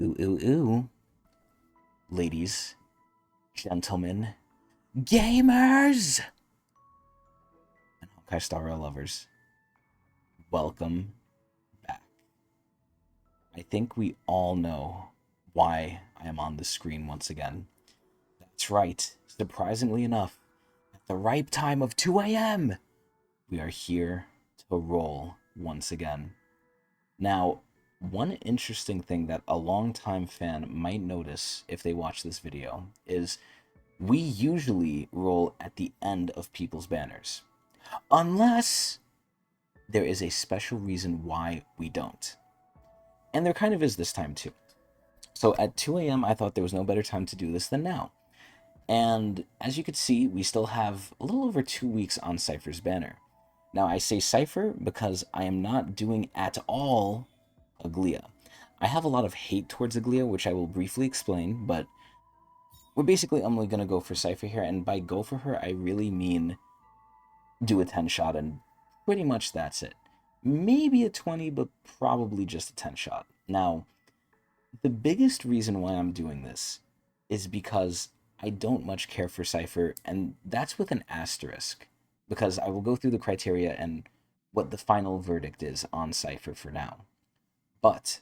Ooh, ooh, ooh. Ladies, gentlemen, gamers, and Honkai Star Rail lovers, welcome back. I think we all know why I am on the screen once again. That's right, surprisingly enough, at the ripe time of 2 a.m., we are here to roll once again. Now, one interesting thing that a longtime fan might notice if they watch this video is we usually roll at the end of people's banners. Unless there is a special reason why we don't. And there kind of is this time too. So at 2 a.m., I thought there was no better time to do this than now. And as you can see, we still have a little over 2 weeks on Cipher's banner. Now, I say Cipher because I am not doing at all Aglia. I have a lot of hate towards Aglia, which I will briefly explain, but we're basically only going to go for Cipher here. And by go for her, I really mean do a 10 shot, and pretty much that's it. Maybe a 20, but probably just a 10 shot. Now, the biggest reason why I'm doing this is because I don't much care for Cipher, and that's with an asterisk, because I will go through the criteria and what the final verdict is on Cipher for now. But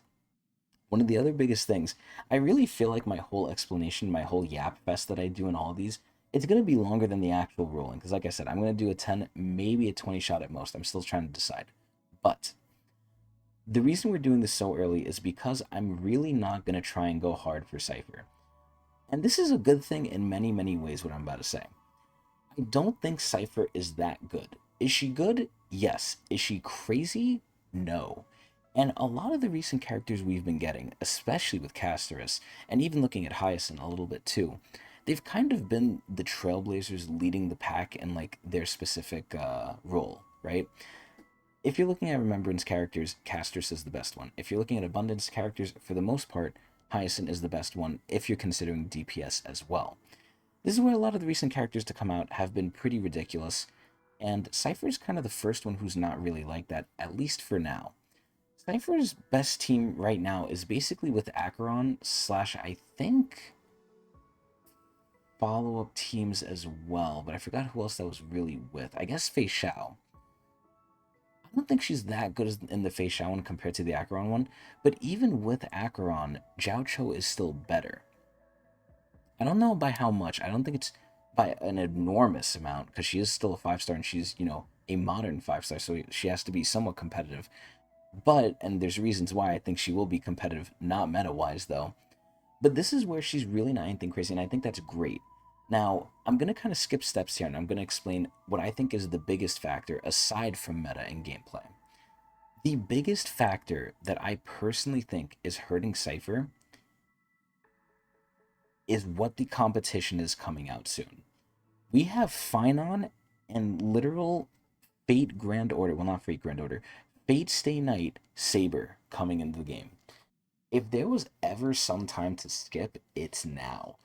one of the other biggest things, I really feel like my whole explanation, my whole yap fest that I do in all of these, it's going to be longer than the actual rolling. Because like I said, I'm going to do a 10, maybe a 20 shot at most. I'm still trying to decide. But the reason we're doing this so early is because I'm really not going to try and go hard for Cipher. And this is a good thing in many, many ways, what I'm about to say. I don't think Cipher is that good. Is she good? Yes. Is she crazy? No. And a lot of the recent characters we've been getting, especially with Casterus, and even looking at Hyacinth a little bit too, they've kind of been the trailblazers leading the pack in like their specific role, right? If you're looking at Remembrance characters, Casterus is the best one. If you're looking at Abundance characters, for the most part, Hyacinth is the best one if you're considering DPS as well. This is where a lot of the recent characters to come out have been pretty ridiculous, and Cypher is kind of the first one who's not really like that, at least for now. Cypher's best team right now is basically with Acheron slash, I think, follow-up teams as well, but I forgot who else that was really with. I guess Fei Shao. I don't think she's that good in the Fei Shao one compared to the Acheron one, but even with Acheron, Jiao Cho is still better. I don't know by how much. I don't think it's by an enormous amount, because she is still a 5-star and she's, a modern 5-star, so she has to be somewhat competitive. But, and there's reasons why I think she will be competitive, not meta-wise though. But this is where she's really not anything crazy, and I think that's great. Now, I'm going to kind of skip steps here, and I'm going to explain what I think is the biggest factor aside from meta and gameplay. The biggest factor that I personally think is hurting Cypher is what the competition is coming out soon. We have Finon and literal Fate Grand Order, well, not Fate Grand Order, Fate Stay Night Saber coming into the game. If there was ever some time to skip, it's now.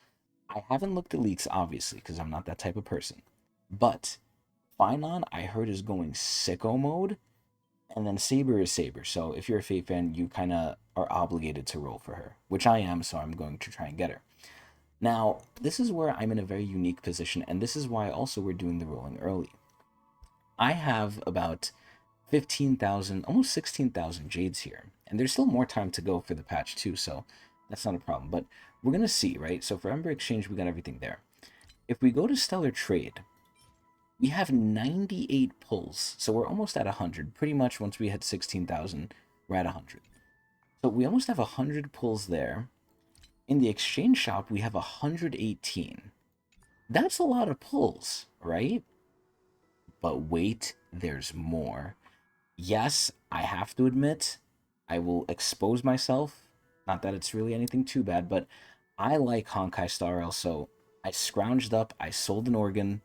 I haven't looked at leaks, obviously, because I'm not that type of person. But Finon, I heard, is going sicko mode, and then Saber is Saber. So if you're a Fate fan, you kind of are obligated to roll for her, which I am, so I'm going to try and get her. Now, this is where I'm in a very unique position, and this is why also we're doing the rolling early. I have about 15,000, almost 16,000 Jades here, and there's still more time to go for the patch too, so that's not a problem. But we're going to see, right? So for Ember Exchange, we got everything there. If we go to Stellar Trade, we have 98 pulls, so we're almost at 100. Pretty much once we hit 16,000, we're at 100. So we almost have 100 pulls there. In the exchange shop, we have 118. That's a lot of pulls, right? But wait, there's more. Yes, I have to admit, I will expose myself. Not that it's really anything too bad, but I like Honkai Star Rail, so I scrounged up, I sold an organ,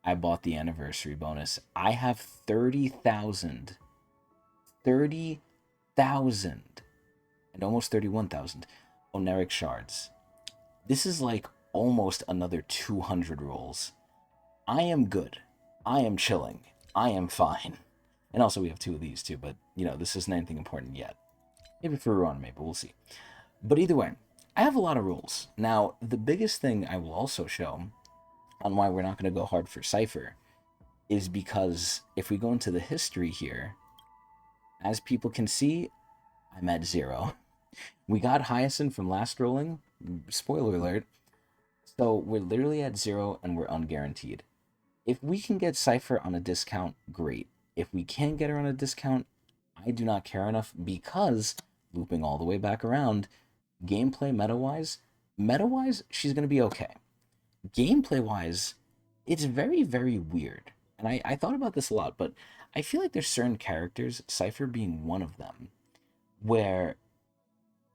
I bought the anniversary bonus. I have 30,000, 30,000, and almost 31,000 Oneric shards. This is like almost another 200 rolls. I am good. I am chilling. I am fine. And also we have two of these too, but this isn't anything important yet. Maybe for Ruan, maybe we'll see. But either way, I have a lot of rules. Now, the biggest thing I will also show on why we're not going to go hard for Cipher is because if we go into the history here, as people can see, I'm at 0. We got Hyacinth from last rolling. Spoiler alert. So we're literally at 0 and we're unguaranteed. If we can get Cipher on a discount, great. If we can't get her on a discount, I do not care enough because, looping all the way back around, gameplay meta-wise, she's going to be okay. Gameplay-wise, it's very, very weird. And I thought about this a lot, but I feel like there's certain characters, Cipher being one of them, where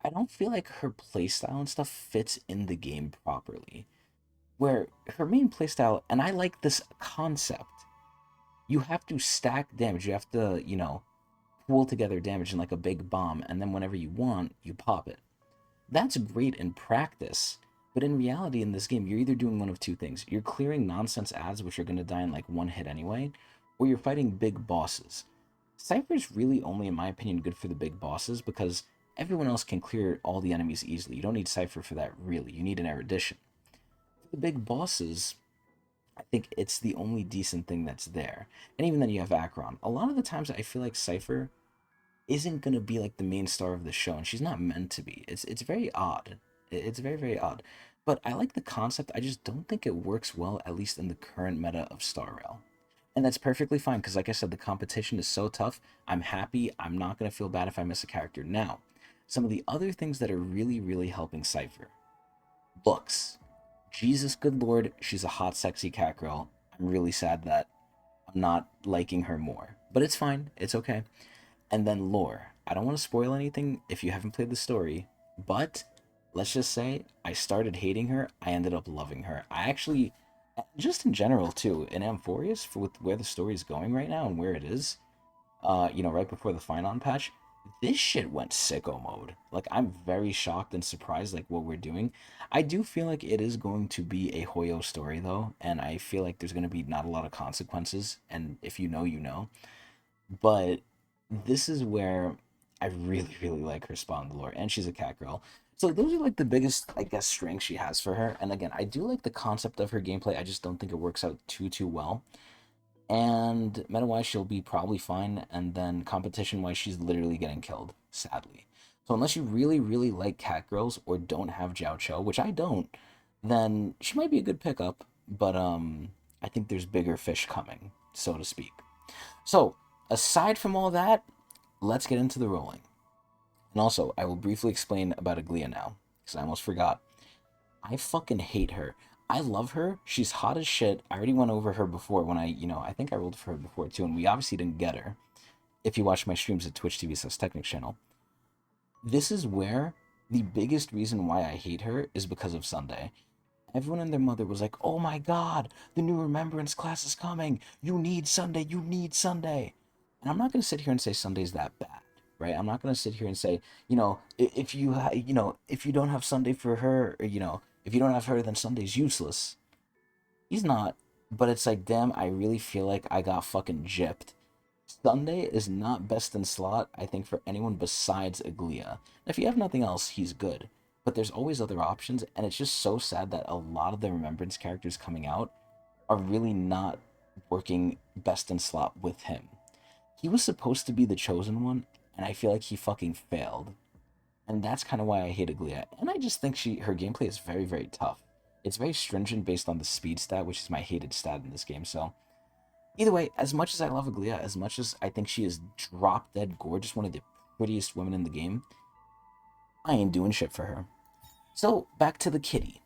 I don't feel like her playstyle and stuff fits in the game properly. Where her main playstyle, and I like this concept, you have to stack damage. You have to, pool together damage in like a big bomb, and then whenever you want, you pop it. That's great in practice, but in reality, in this game, you're either doing one of two things. You're clearing nonsense ads, which are going to die in like one hit anyway, or you're fighting big bosses. Cypher's really only, in my opinion, good for the big bosses because everyone else can clear all the enemies easily. You don't need Cypher for that, really. You need an erudition. For the big bosses, I think it's the only decent thing that's there. And even then, you have Akron. A lot of the times, I feel like Cypher isn't gonna be like the main star of the show, and she's not meant to be. It's very odd. It's very, very odd. But I like the concept. I just don't think it works well, at least in the current meta of Star Rail. And that's perfectly fine because, like I said, the competition is so tough. I'm happy. I'm not gonna feel bad if I miss a character. Now, some of the other things that are really, really helping Cypher. Looks. Jesus, good lord, she's a hot, sexy cat girl. I'm really sad that I'm not liking her more. But it's fine. It's okay. And then lore. I don't want to spoil anything if you haven't played the story, but let's just say I started hating her. I ended up loving her. I actually, just in general too, in Amphorius, for with where the story is going right now and where it is, right before the Finon patch, this shit went sicko mode. Like, I'm very shocked and surprised, like, what we're doing. I do feel like it is going to be a Hoyo story, though, and I feel like there's going to be not a lot of consequences, and if you know, you know. But this is where I really, really like her spawn lore, and she's a cat girl. So those are like the biggest, I guess, strengths she has for her. And again, I do like the concept of her gameplay. I just don't think it works out too well. And meta-wise, she'll be probably fine. And then competition-wise, she's literally getting killed, sadly. So unless you really, really like cat girls or don't have Jiao Cho, which I don't, then she might be a good pickup. But I think there's bigger fish coming, so to speak. So aside from all that, let's get into the rolling. And also, I will briefly explain about Aglia now, because I almost forgot. I fucking hate her. I love her. She's hot as shit. I already went over her before when I think I rolled for her before too, and we obviously didn't get her. If you watch my streams at Twitch TV says Tecnics channel. This is where the biggest reason why I hate her is because of Sunday. Everyone and their mother was like, oh my god, the new remembrance class is coming. You need Sunday. You need Sunday. And I'm not going to sit here and say Sunday's that bad, right? I'm not going to sit here and say, if if you don't have Sunday for her, or, if you don't have her, then Sunday's useless. He's not. But it's like, damn, I really feel like I got fucking gypped. Sunday is not best in slot, I think, for anyone besides Aglia. If you have nothing else, he's good. But there's always other options, and it's just so sad that a lot of the Remembrance characters coming out are really not working best in slot with him. He was supposed to be the chosen one, and I feel like he fucking failed. And that's kind of why I hate Aglia. And I just think her gameplay is very, very tough. It's very stringent based on the speed stat, which is my hated stat in this game, so either way, as much as I love Aglia, as much as I think she is drop dead gorgeous, one of the prettiest women in the game, I ain't doing shit for her. So, back to the kitty.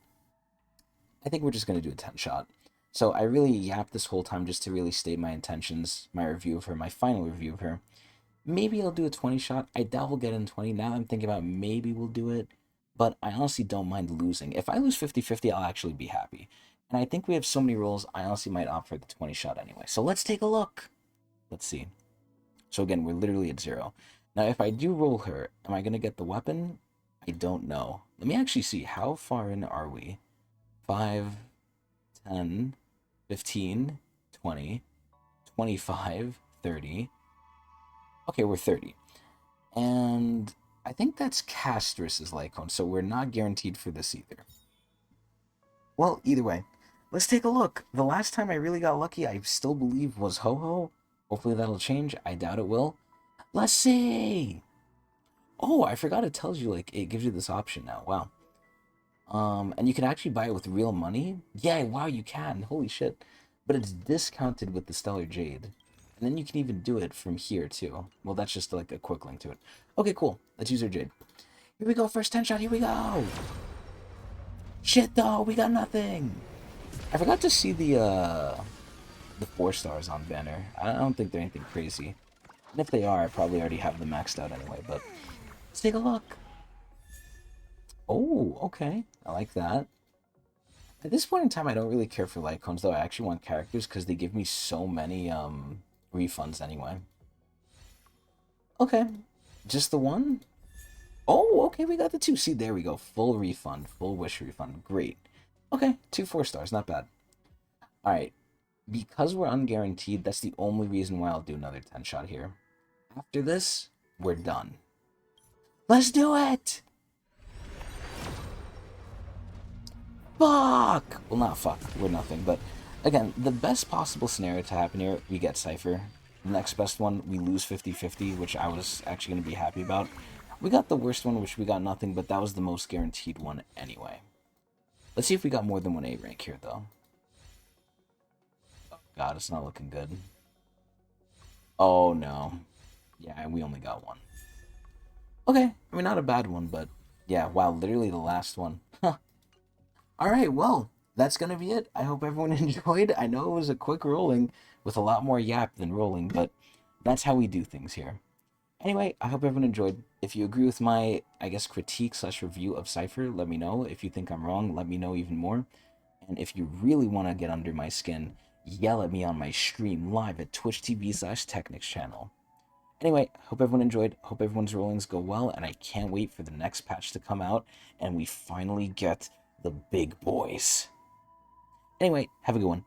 I think we're just going to do a 10 shot. So, I really yapped this whole time just to really state my intentions, my review of her, my final review of her. Maybe I'll do a 20 shot. I doubt we'll get in 20. Now I'm thinking about maybe we'll do it. But I honestly don't mind losing. If I lose 50-50, I'll actually be happy. And I think we have so many rolls, I honestly might opt for the 20 shot anyway. So let's take a look. Let's see. So again, we're literally at 0. Now, if I do roll her, am I going to get the weapon? I don't know. Let me actually see. How far in are we? 5, 10, 15, 20, 25, 30. Okay, we're 30. And I think that's Castrus's Lycone, so we're not guaranteed for this either. Well, either way, let's take a look. The last time I really got lucky, I still believe, was Ho-Ho. Hopefully that'll change. I doubt it will. Let's see! Oh, I forgot it tells you, like, it gives you this option now. Wow. And you can actually buy it with real money? Yeah, wow, you can. Holy shit. But it's discounted with the Stellar Jade. And then you can even do it from here, too. Well, that's just, like, a quick link to it. Okay, cool. Let's use our Jade. Here we go, first 10 shot, here we go! Shit, though, we got nothing! I forgot to see the 4 stars on banner. I don't think they're anything crazy. And if they are, I probably already have them maxed out anyway, but let's take a look. Oh, okay. I like that. At this point in time, I don't really care for Lycones, though. I actually want characters because they give me so many refunds anyway. Okay. Just the one? Oh, okay, we got the 2. See, there we go. Full refund. Full wish refund. Great. Okay, 2 4 stars. Not bad. Alright. Because we're unguaranteed, that's the only reason why I'll do another 10 shot here. After this, we're done. Let's do it! Fuck! Well, not fuck. We're nothing. But, again, the best possible scenario to happen here, we get Cipher. The next best one, we lose 50-50, which I was actually going to be happy about. We got the worst one, which we got nothing, but that was the most guaranteed one anyway. Let's see if we got more than one A rank here, though. Oh, God, it's not looking good. Oh, no. Yeah, we only got one. Okay, I mean, not a bad one, but yeah, wow, literally the last one. Huh. Alright, well, that's gonna be it. I hope everyone enjoyed. I know it was a quick rolling with a lot more yap than rolling, but that's how we do things here. Anyway, I hope everyone enjoyed. If you agree with my, I guess, critique / review of Cipher, let me know. If you think I'm wrong, let me know even more. And if you really want to get under my skin, yell at me on my stream live at twitch.tv/Tecnics channel. Anyway, hope everyone enjoyed. Hope everyone's rollings go well, and I can't wait for the next patch to come out, and we finally get the big boys. Anyway, have a good one.